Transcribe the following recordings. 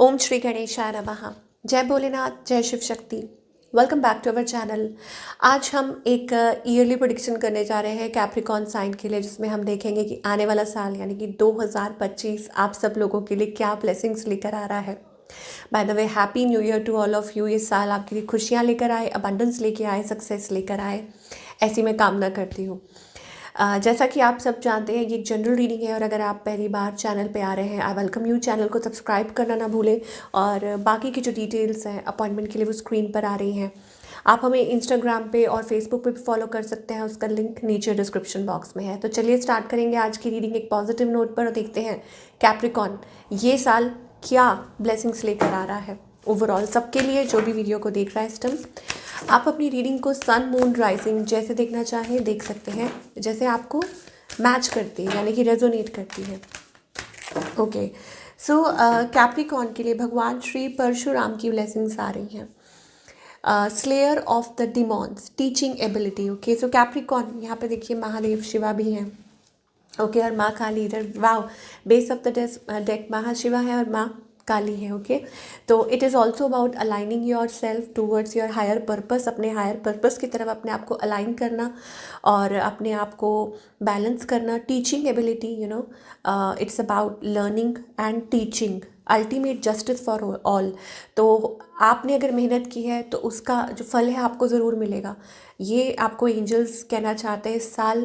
ओम श्री गणेशाय नमः। जय भोलेनाथ, जय Shiv Shakti. Welcome back to our channel. आज हम एक ईयरली प्रेडिक्शन करने जा रहे हैं कैप्रिकॉर्न साइन के लिए, जिसमें हम देखेंगे कि आने वाला साल यानी कि 2025 आप सब लोगों के लिए क्या ब्लेसिंग्स लेकर आ रहा है। By the way, happy new year to all of you. इस साल आपके लिए खुशियाँ लेकर आए, अबंडेंस लेके आए, सक्सेस लेकर आए, ऐसी मैं कामना करती हूँ। जैसा कि आप सब जानते हैं, ये एक जनरल रीडिंग है और अगर आप पहली बार चैनल पे आ रहे हैं, आई वेलकम यू। चैनल को सब्सक्राइब करना ना भूलें और बाकी की जो डिटेल्स हैं अपॉइंटमेंट के लिए वो स्क्रीन पर आ रही हैं। आप हमें इंस्टाग्राम पे और फेसबुक पे भी फॉलो कर सकते हैं, उसका लिंक नीचे डिस्क्रिप्शन बॉक्स में है। तो चलिए स्टार्ट करेंगे आज की रीडिंग एक पॉजिटिव नोट पर और देखते हैं कैप्रिकॉर्न ये साल क्या ब्लेसिंग्स लेकर आ रहा है ओवरऑल सबके लिए। जो भी वीडियो को देख रहा है इस टाइम, आप अपनी रीडिंग को सन मून राइजिंग जैसे देखना चाहें देख सकते हैं, जैसे आपको मैच करती है यानी कि रेजोनेट करती है। ओके, सो कैप्रिकॉर्न के लिए भगवान श्री परशुराम की ब्लेसिंग्स आ रही हैं। Slayer of the demons, teaching ability. Okay, so Capricorn यहाँ पे देखिए महादेव शिवा भी हैं। ओके, और माँ काली इधर, wow, base of the deck Mahashiva है और माँ काली है। ओके, तो it is also about aligning your self towards your higher purpose, अपने हायर पर्पस की तरफ अपने आप को अलाइन करना और अपने आप को बैलेंस करना। Teaching ability, you know, it's about learning and teaching, ultimate justice for all. तो आपने अगर मेहनत की है तो उसका जो फल है आपको ज़रूर मिलेगा। ये आपको एंजल्स कहना चाहते हैं इस साल।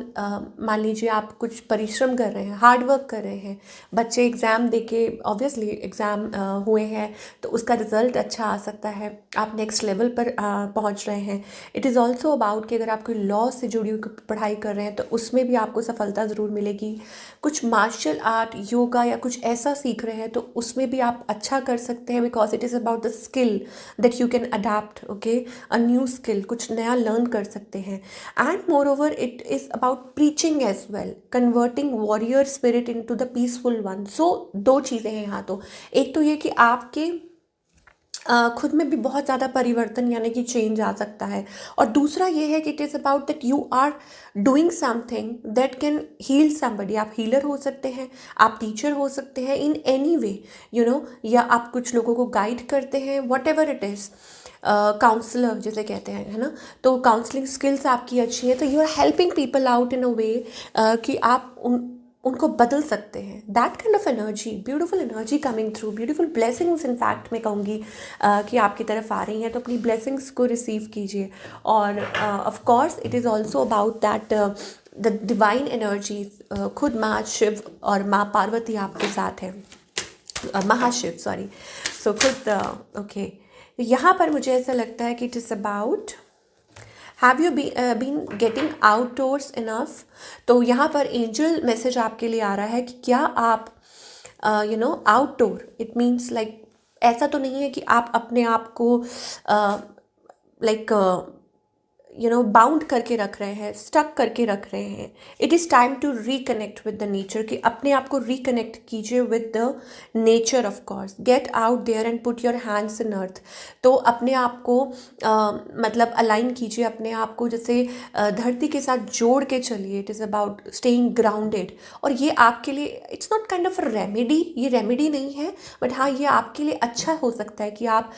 मान लीजिए आप कुछ परिश्रम कर रहे हैं, हार्ड वर्क कर रहे हैं, बच्चे एग्ज़ाम देके ऑब्वियसली एग्ज़ाम हुए हैं तो उसका रिज़ल्ट अच्छा आ सकता है, आप नेक्स्ट लेवल पर पहुंच रहे हैं। इट इज़ ऑल्सो अबाउट कि अगर आप कोई लॉ से जुड़ी हुई पढ़ाई कर रहे हैं तो उसमें भी आपको सफलता ज़रूर मिलेगी। कुछ मार्शल आर्ट, योगा या कुछ ऐसा सीख रहे हैं तो उसमें भी आप अच्छा कर सकते हैं, because it is about the skill that you can adapt. Okay, a new skill, कुछ नया लर्न कर सकते हैं। And moreover it is about preaching as well, converting warrior spirit into the peaceful one. So दो चीज़ें हैं यहाँ। तो एक तो ये कि आपके खुद में भी बहुत ज़्यादा परिवर्तन यानी कि चेंज आ सकता है, और दूसरा ये है कि it is about that you are doing something that can heal somebody. आप हीलर हो सकते हैं, आप टीचर हो सकते हैं in any way, you know, या आप कुछ लोगों को गाइड करते हैं, whatever it is. Counsellor जिसे कहते हैं, है ना, तो काउंसलिंग स्किल्स आपकी अच्छी है, तो you are helping people out in a way कि आप उनको बदल सकते हैं। That kind of energy, beautiful energy coming through, beautiful blessings in fact मैं कहूँगी कि आपकी तरफ आ रही हैं। तो अपनी ब्लेसिंग्स को रिसीव कीजिए। और of course it is also about that the divine energies, खुद माँ शिव और माँ पार्वती आपके साथ हैं, महाशिव सॉरी। सो खुद ओके, यहाँ पर मुझे ऐसा लगता है कि it is about have you been getting outdoors enough. तो यहाँ पर एंजल मैसेज आपके लिए आ रहा है कि क्या आप you know outdoor, it means like ऐसा तो नहीं है कि आप अपने आप को लाइक यू नो बाउंड करके रख रहे हैं, स्टक करके रख रहे हैं। It is time to reconnect with the nature, कि अपने आप को रिकनेक्ट कीजिए with the nature. Of course get out there and put your hands in earth. तो अपने आप को मतलब अलाइन कीजिए, अपने आप को जैसे धरती के साथ जोड़ के चलिए। It is about staying grounded. और ये आपके लिए it's not kind of a remedy, ये रेमेडी नहीं है, बट हाँ ये आपके लिए अच्छा हो सकता है कि आप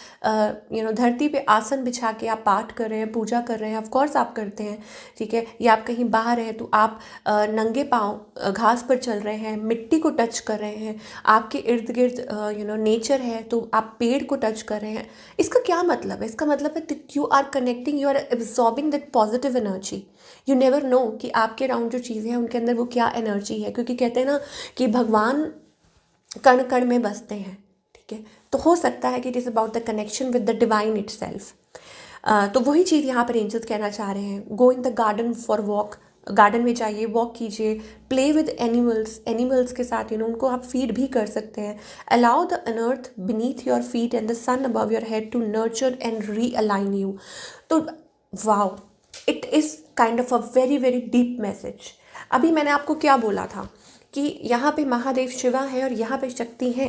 यू नो धरती पे आसन बिछा के आप पाठ कर रहे हैं, पूजा कर रहे हैं, ऑफ कोर्स आप करते हैं, ठीक है, या आप कहीं बाहर हैं तो आप नंगे पाँव घास पर चल रहे हैं, मिट्टी को टच कर रहे हैं, आपके इर्द गिर्द यू नो नेचर है तो आप पेड़ को टच कर रहे हैं। इसका क्या मतलब है? इसका मतलब है that you are connecting, you are absorbing that positive energy. You never know कि आपके अराउंड जो चीज़ें हैं उनके अंदर वो क्या एनर्जी है, क्योंकि कहते हैं ना कि भगवान कण कण में बसते हैं, ठीक है। तो हो सकता है कि it is about the connection with the divine it self. तो वही चीज़ यहाँ पर एंजल्स कहना चाह रहे हैं। Go in the garden for walk, garden में जाइए, वॉक कीजिए, प्ले विद एनिमल्स, एनिमल्स के साथ यू नो उनको आप फीड भी कर सकते हैं। Allow the earth beneath your feet and the sun above your head to nurture and realign you. तो wow, it is kind of a very very deep message. अभी मैंने आपको क्या बोला था कि यहाँ पे महादेव शिवा है और यहाँ पे शक्ति है,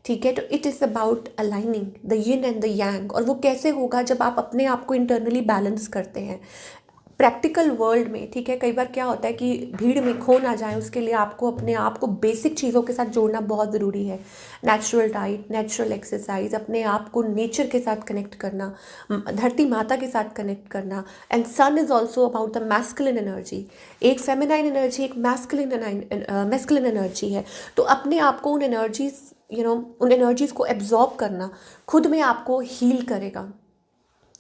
ठीक है। तो it is about aligning the yin and the yang. और वो कैसे होगा? जब आप अपने आप को इंटरनली बैलेंस करते हैं। प्रैक्टिकल वर्ल्ड में, ठीक है, कई बार क्या होता है कि भीड़ में खो ना जाए, उसके लिए आपको अपने आप को बेसिक चीज़ों के साथ जोड़ना बहुत ज़रूरी है। नेचुरल डाइट, नेचुरल एक्सरसाइज, अपने आप को नेचर के साथ कनेक्ट करना, धरती माता के साथ कनेक्ट करना। And sun is also about the masculine energy. एक फेमिनाइन एनर्जी, एक मैस्कुलिन एनर्जी है। तो अपने आप को उन एनर्जीज, उन एनर्जीज को एब्जॉर्ब करना खुद में आपको हील करेगा,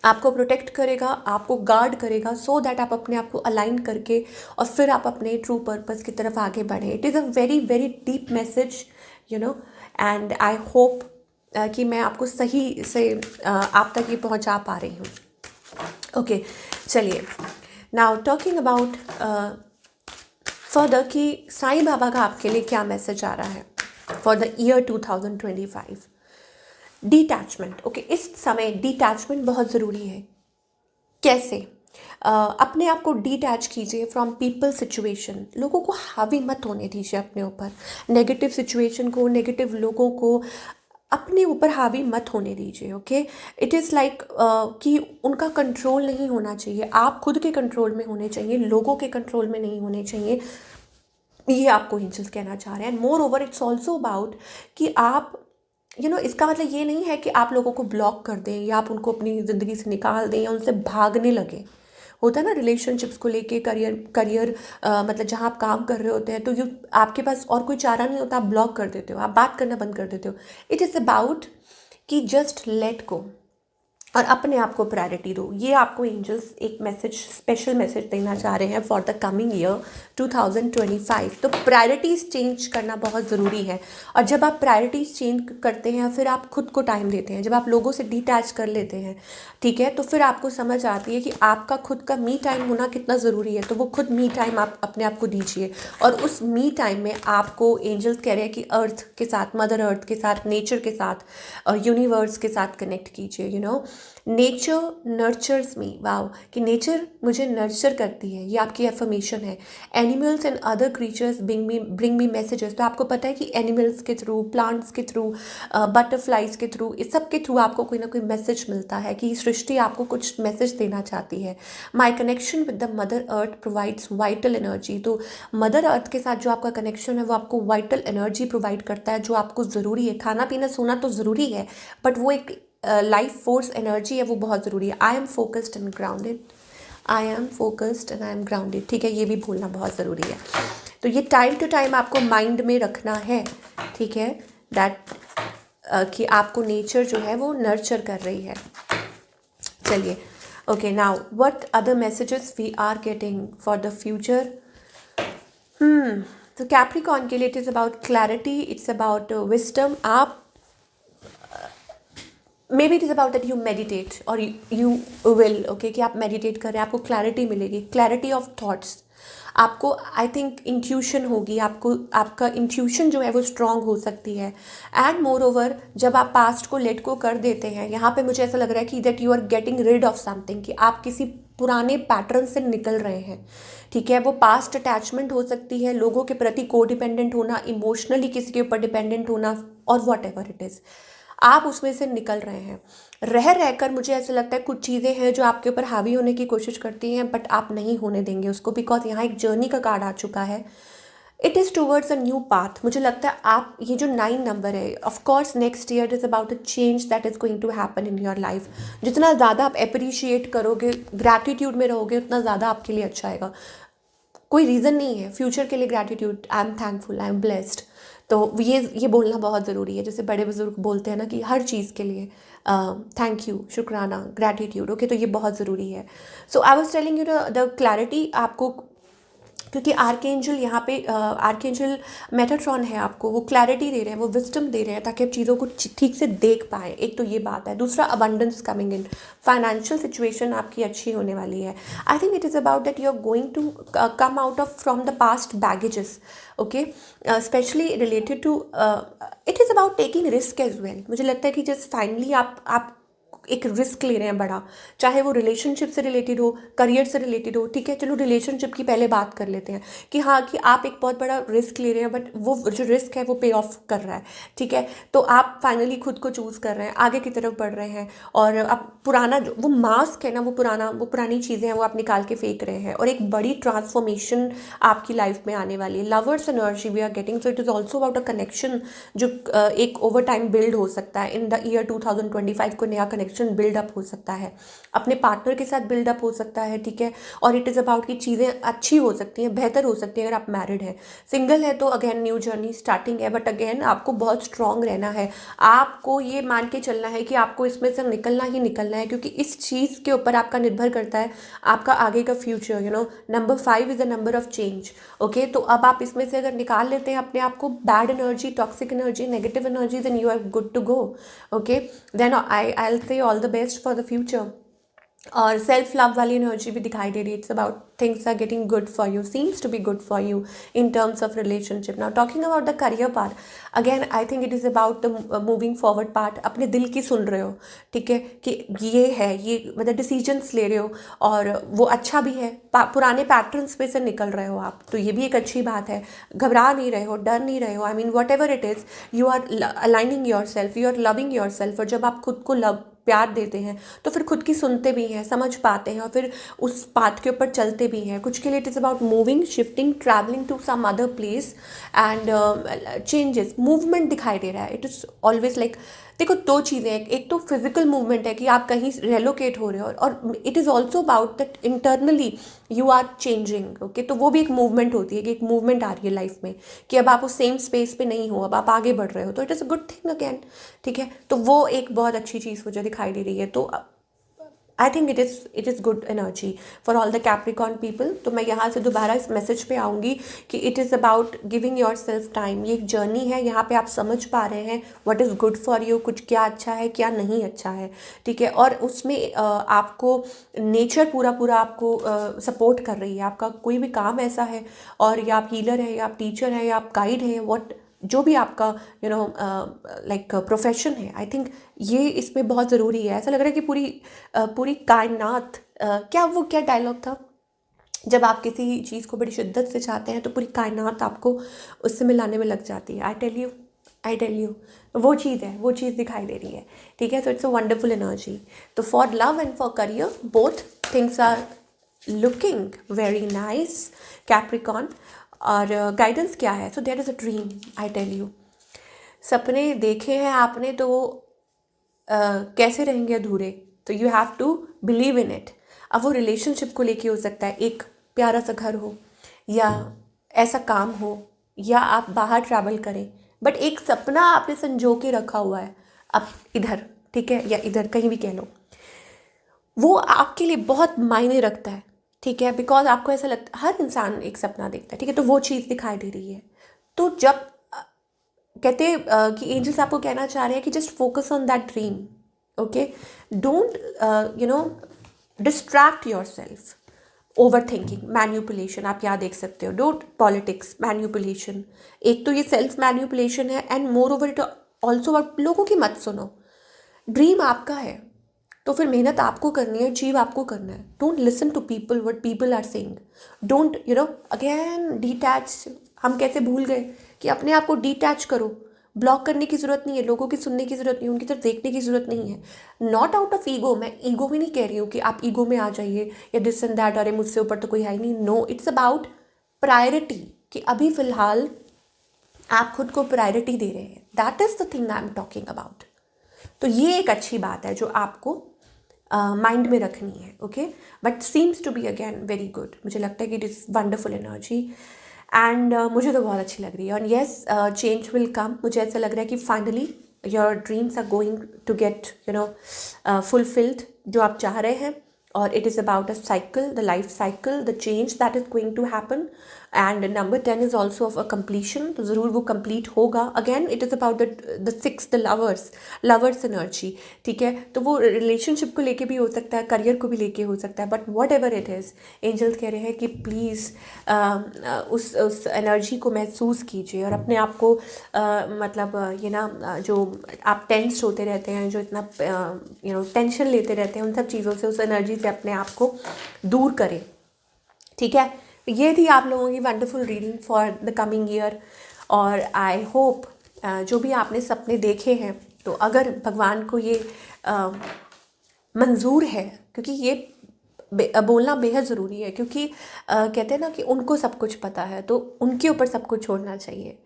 आपको प्रोटेक्ट करेगा, आपको गार्ड करेगा, सो दैट आप अपने आप को अलाइन करके और फिर आप अपने ट्रू पर्पस की तरफ आगे बढ़ें। It is a very very deep message, and I hope कि मैं आपको सही से आप तक ये पहुंचा पा रही हूँ। ओके, चलिए, नाउ टॉकिंग अबाउट फर्दर कि साईं बाबा का आपके लिए क्या मैसेज आ रहा है for the year 2025। Detachment. Okay, इस समय डिटैचमेंट बहुत ज़रूरी है। कैसे? अपने आप को डिटैच कीजिए फ्रॉम पीपल सिचुएशन। लोगों को हावी मत होने दीजिए अपने ऊपर। नेगेटिव सिचुएशन को, नेगेटिव लोगों को अपने ऊपर हावी मत होने दीजिए। ओके, इट इज़ लाइक कि उनका कंट्रोल नहीं होना चाहिए, आप खुद के कंट्रोल में होने चाहिए, लोगों के कंट्रोल में नहीं होने चाहिए। ये आपको एंजल्स कहना चाह रहे हैं। More over it's also about कि आप इसका मतलब ये नहीं है कि आप लोगों को ब्लॉक कर दें या आप उनको अपनी ज़िंदगी से निकाल दें या उनसे भागने लगें। होता है ना रिलेशनशिप्स को लेके, करियर मतलब जहाँ आप काम कर रहे होते हैं तो आपके पास और कोई चारा नहीं होता, आप ब्लॉक कर देते हो, आप बात करना बंद कर देते हो। इट इज़ अबाउट कि जस्ट लेट गो और अपने आप को प्रायोरिटी दो। ये आपको एंजल्स एक मैसेज, स्पेशल मैसेज देना चाह रहे हैं फॉर द कमिंग ईयर 2025। तो प्रायोरिटीज़ चेंज करना बहुत ज़रूरी है। और जब आप प्रायोरिटीज़ चेंज करते हैं, फिर आप खुद को टाइम देते हैं, जब आप लोगों से डिटैच कर लेते हैं, ठीक है, तो फिर आपको समझ आती है कि आपका खुद का मी टाइम होना कितना ज़रूरी है। तो वो खुद मी टाइम आप अपने आप को दीजिए। और उस मी टाइम में आपको एंजल्स कह रहे हैं कि अर्थ के साथ, मदर अर्थ के साथ, नेचर के साथ और यूनिवर्स के साथ कनेक्ट कीजिए। नेचर नर्चर्स मी। वाओ, कि नेचर मुझे नर्चर करती है, ये आपकी एफर्मेशन है। Animals and other creatures bring me messages. तो आपको पता है कि एनिमल्स के थ्रू, प्लांट्स के थ्रू, बटरफ्लाइज के थ्रू, इस सब के थ्रू आपको कोई ना कोई मैसेज मिलता है कि सृष्टि आपको कुछ मैसेज देना चाहती है। My connection with the mother earth provides vital energy. तो मदर अर्थ के साथ जो आपका कनेक्शन है वो आपको वाइटल एनर्जी प्रोवाइड करता है, जो आपको ज़रूरी है। खाना पीना सोना तो ज़रूरी है, बट वो एक लाइफ फोर्स एनर्जी है, वो बहुत ज़रूरी है। I am focused and grounded, I am focused and I am grounded, ठीक है, ये भी बोलना बहुत ज़रूरी है। तो ये टाइम टू टाइम आपको माइंड में रखना है, ठीक है, दैट कि आपको नेचर जो है वो नर्चर कर रही है। चलिए, okay, now what other messages we are getting for the future. तो कैप्रिकॉर्न के लिए it is about clarity, it's about wisdom. आप maybe it is about that you meditate और यू विल, ओके, कि आप मेडिटेट करें, आपको clarity मिलेगी, क्लैरिटी ऑफ थॉट्स। आपको आई थिंक इंट्यूशन होगी, आपको आपका इंट्यूशन जो है वो स्ट्रांग हो सकती है। एंड मोर ओवर जब आप पास्ट को लेट को कर देते हैं, यहाँ पे मुझे ऐसा लग रहा है कि that you are getting rid of something, कि आप किसी पुराने पैटर्न से निकल रहे हैं, ठीक है। वो पास्ट अटैचमेंट हो सकती है, लोगों के प्रति को डिपेंडेंट होना, इमोशनली किसी के ऊपर डिपेंडेंट होना, और वॉट एवर इट इज़, आप उसमें से निकल रहे हैं। रहकर मुझे ऐसा लगता है कुछ चीज़ें हैं जो आपके ऊपर हावी होने की कोशिश करती हैं, बट आप नहीं होने देंगे उसको, बिकॉज यहाँ एक जर्नी का कार्ड आ चुका है। It is towards a new path. मुझे लगता है आप, ये जो 9 नंबर है, of course next year is about a change that is going to happen in your life. जितना ज़्यादा आप अप्रिशिएट करोगे, ग्रैटिट्यूड में रहोगे, उतना ज़्यादा आपके लिए अच्छा आएगा। कोई रीज़न नहीं है फ्यूचर के लिए gratitude. I am thankful, I am blessed. तो ये बोलना बहुत ज़रूरी है। जैसे बड़े बुजुर्ग बोलते हैं ना कि हर चीज़ के लिए थैंक यू, शुक्राना, ग्रैटिट्यूड, ओके, तो ये बहुत ज़रूरी है। So I was telling you the clarity आपको, क्योंकि आर्कएंजल यहाँ पे आर्कएंजल मेटाट्रॉन है, आपको वो क्लैरिटी दे रहे हैं, वो विजडम दे रहे हैं, ताकि आप चीज़ों को ठीक से देख पाएँ। एक तो ये बात है। दूसरा, abundance coming in, financial situation आपकी अच्छी होने वाली है। I think it is about that you are going to come out of from the past baggages, okay, specially related to, it is about taking risk as well. मुझे लगता है कि just finally आप एक रिस्क ले रहे हैं बड़ा, चाहे वो रिलेशनशिप से रिलेटेड हो, करियर से रिलेटेड हो, ठीक है। चलो रिलेशनशिप की पहले बात कर लेते हैं कि हाँ, कि आप एक बहुत बड़ा रिस्क ले रहे हैं, बट वो जो रिस्क है वो पे ऑफ कर रहा है, ठीक है। तो आप फाइनली खुद को चूज़ कर रहे हैं, आगे की तरफ बढ़ रहे हैं, और अब पुराना जो वो मास्क है ना, वो पुरानी चीज़ें हैं वो आप निकाल के फेंक रहे हैं, और एक बड़ी ट्रांसफॉर्मेशन आपकी लाइफ में आने वाली है। Lovers energy we are getting, so it is also about a connection जो एक ओवर टाइम बिल्ड हो सकता है। इन द ईयर 2025 को नया कनेक्शन बिल्डअप हो सकता है, अपने पार्टनर के साथ बिल्डअप हो सकता है, ठीक है। और इट इज़ अबाउट कि चीज़ें अच्छी हो सकती हैं, बेहतर हो सकती हैं अगर आप मैरिड हैं। सिंगल है तो अगेन न्यू जर्नी स्टार्टिंग है, बट अगेन आपको बहुत स्ट्रांग रहना है, आपको ये मान के चलना है कि आपको इसमें से निकलना ही निकलना है, क्योंकि इस चीज़ के ऊपर आपका निर्भर करता है आपका आगे का future. Number 5 is the number of change. Okay, तो अब आप इसमें से अगर निकाल लेते हैं अपने आप को, bad energy, toxic energy, negative energy, then you are good to go. Okay, then I will say all the best for the future. और सेल्फ लव वाली एनर्जी भी दिखाई दे रही है। It's about things are getting good for you, seems to be good for you in terms of relationship. Now talking about the career part, again I think it is about the moving forward part. अपने दिल की सुन रहे हो, ठीक है, कि ये है, ये मतलब डिसीजंस ले रहे हो, और वो अच्छा भी है। पुराने पैटर्न्स में से निकल रहे हो आप, तो ये भी एक अच्छी बात है। घबरा नहीं रहे हो, डर नहीं रहे हो, I mean whatever it is, you are aligning your self, you are loving yourself. और जब आप खुद को लव प्यार देते हैं तो फिर खुद की सुनते भी हैं, समझ पाते हैं, और फिर उस पाथ के ऊपर चलते भी हैं। कुछ के लिए it is about moving, shifting, travelling to some other place and changes, movement दिखाई दे रहा है। इट इज़ ऑलवेज लाइक, देखो दो चीज़ें हैं, एक तो फिजिकल मूवमेंट है कि आप कहीं रेलोकेट हो रहे हो, और it is also about that internally you are changing. Okay, तो वो भी एक मूवमेंट होती है कि एक मूवमेंट आ रही है लाइफ में, कि अब आप उस सेम स्पेस पे नहीं हो, अब आप आगे बढ़ रहे हो, तो it is a good thing again, ठीक है। तो वो एक बहुत अच्छी चीज़ मुझे दिखाई दे रही है। तो आई think it is good energy for all the Capricorn people. तो मैं यहाँ से दोबारा इस मैसेज पे आऊँगी कि it is about giving your self time. ये एक जर्नी है, यहाँ पे आप समझ पा रहे हैं what is good for you, कुछ क्या अच्छा है क्या नहीं अच्छा है, ठीक है। और उसमें आपको नेचर पूरा पूरा आपको सपोर्ट कर रही है। आपका कोई भी काम ऐसा है, और या आप हीलर है, या आप टीचर है, या आप गाइड है, वॉट जो भी आपका लाइक प्रोफेशन है, आई थिंक ये इसमें बहुत ज़रूरी है। ऐसा लग रहा है कि पूरी कायनात, क्या डायलॉग था, जब आप किसी चीज़ को बड़ी शिद्दत से चाहते हैं तो पूरी कायनात आपको उससे मिलाने में लग जाती है। आई टेल यू वो चीज़ है, वो चीज़ दिखाई दे रही है, ठीक है। तो इट्स अ वंडरफुल एनर्जी। तो for love and for career both things are looking very nice, Capricorn. और गाइडेंस क्या है? So there is a dream, I tell you. सपने देखे हैं आपने तो वो कैसे रहेंगे अधूरे? तो you have to believe in it. अब वो रिलेशनशिप को लेके हो सकता है, एक प्यारा सा घर हो, या ऐसा काम हो, या आप बाहर ट्रैवल करें, बट एक सपना आपने संजो के रखा हुआ है अब इधर, ठीक है, या इधर कहीं भी कह लो, वो आपके लिए बहुत मायने रखता है, ठीक है। बिकॉज आपको ऐसा लगता है, हर इंसान एक सपना देखता है, ठीक है। तो वो चीज़ दिखाई दे रही है। तो जब कहते कि एंजल्स आपको कहना चाह रहे हैं कि just focus on that dream. Okay, don't distract your self, over thinking, manipulation, आप यहाँ देख सकते हो, डोंट पॉलिटिक्स, मैन्यूपुलेशन। एक तो ये सेल्फ मैन्यूपुलेशन है, and moreover it also लोगों की मत सुनो। ड्रीम आपका है तो फिर मेहनत आपको करनी है, अचीव आपको करना है। Don't listen to people what people are saying. Don't again detach. हम कैसे भूल गए कि अपने आप को डिटैच करो। ब्लॉक करने की ज़रूरत नहीं है, लोगों की सुनने की ज़रूरत नहीं है, उनकी तरफ देखने की ज़रूरत नहीं है। नॉट आउट ऑफ ईगो, मैं ईगो भी नहीं कह रही हूँ कि आप ईगो में आ जाइए या दिस एंड दैट, अरे मुझसे ऊपर तो कोई है ही नहीं। नो, इट्स अबाउट प्रायोरिटी, कि अभी फ़िलहाल आप खुद को प्रायोरिटी दे रहे हैं। That is the thing I am talking about. तो ये एक अच्छी बात है जो आपको माइंड में रखनी है। Okay, but seems to be again very good. मुझे लगता है कि it is wonderful energy, and मुझे तो बहुत अच्छी लग रही है। और येस, चेंज विल कम। मुझे ऐसा लग रहा है कि finally your dreams are going to get fulfilled, जो आप चाह रहे हैं। और it is about a cycle, the life cycle, the change that is going to happen, and number 10 is also of a completion, तो ज़रूर वो कंप्लीट होगा. Again it is about the 6 the lovers energy. ठीक है, तो वो relationship को लेके भी हो सकता है, करियर को भी लेके हो सकता है, but whatever it is, angels कह रहे हैं कि प्लीज़ उस एनर्जी को महसूस कीजिए और अपने आप को मतलब ये ना जो आप टेंस होते रहते हैं, जो इतना टेंशन लेते रहते हैं, उन सब चीज़ों से, उस एनर्जी से अपने आप को दूर करें. ठीक है, ये थी आप लोगों की wonderful reading for the coming year. और आई होप जो भी आपने सपने देखे हैं, तो अगर भगवान को ये मंजूर है, क्योंकि ये बोलना बेहद ज़रूरी है, क्योंकि कहते हैं ना कि उनको सब कुछ पता है, तो उनके ऊपर सब कुछ छोड़ना चाहिए.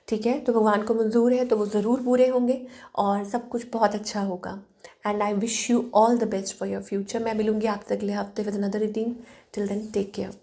ठीक है, तो भगवान को मंजूर है तो वो ज़रूर पूरे होंगे और सब कुछ बहुत अच्छा होगा. And I wish you all the best for your future. मैं मिलूंगी आपसे अगले हफ्ते with another reading. Till then take care.